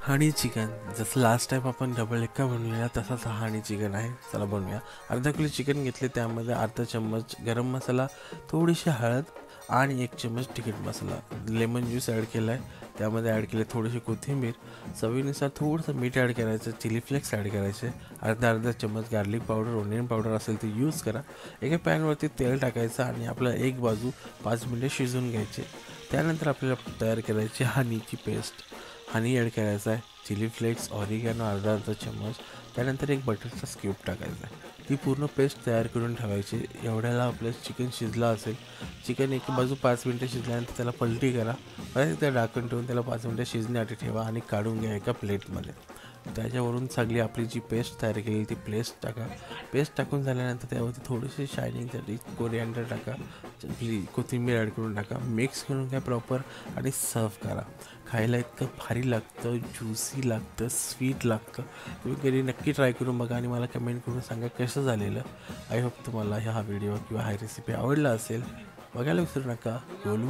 हनी chicken, जसं last time आपण double Ekka बनवलेला तसाच हा हनी चिकन आहे. चला बनवूया. अर्धा किलो चिकन घेतले, त्यामध्ये अर्धा चम्मच गरम मसाला, थोडीशी हळद आणि 1 चम्मच तिखट मसाला, लेमन ज्यूस ॲड केला आहे. त्यामध्ये ॲड केले थोडीशी कोथिंबीर, चवीनुसार थोडंसं मीठ ॲड करायचं, चिली फ्लेक्स ॲड करायचे, अर्धा चम्मच गार्लिक पावडर, ओनियन पावडर असेल तर यूज करा. एका पॅनवरती तेल टाकायचं आणि आपल्याला एक बाजू 5 मिनिटे शिजवून घ्यायचे. त्यानंतर आपल्याला तयार करायची हनीची पेस्ट. हनी ॲड करायचा आहे, चिली फ्लेक्स, ऑरिगॅनो अर्धा चम्मच, त्यानंतर एक बटरचा स्क्यूब टाकायचा आहे. ती पूर्ण पेस्ट तयार करून ठेवायची. एवढ्याला आपलं चिकन शिजलं असेल. चिकन एक बाजू 5 मिनिटं शिजल्यानंतर त्याला पलटी करा. परत एकदा झाकण ठेवून त्याला 5 मिनिटं शिजण्यासाठी ठेवा आणि काढून घ्या एका प्लेटमध्ये. त्याच्यावरून सगळी आपली जी पेस्ट तयार केलेली ती पेस्ट टाका. पेस्ट टाकून झाल्यानंतर त्यावरती थोडीशी शायनिंगसाठी कोरिअँडर टाका, कोथिंबीर ॲड करून टाका, मिक्स करून घ्या प्रॉपर आणि सर्व करा. खायला इतकं भारी लागतं, ज्युसी लागतं, स्वीट लागतं. तुम्ही कधी नक्की ट्राय करून बघा आणि मला कमेंट करून सांगा कसं झालेलं. आय होप तुम्हाला हा व्हिडिओ किंवा हा रेसिपी आवडला असेल. बघायला विसरू नका. गोलू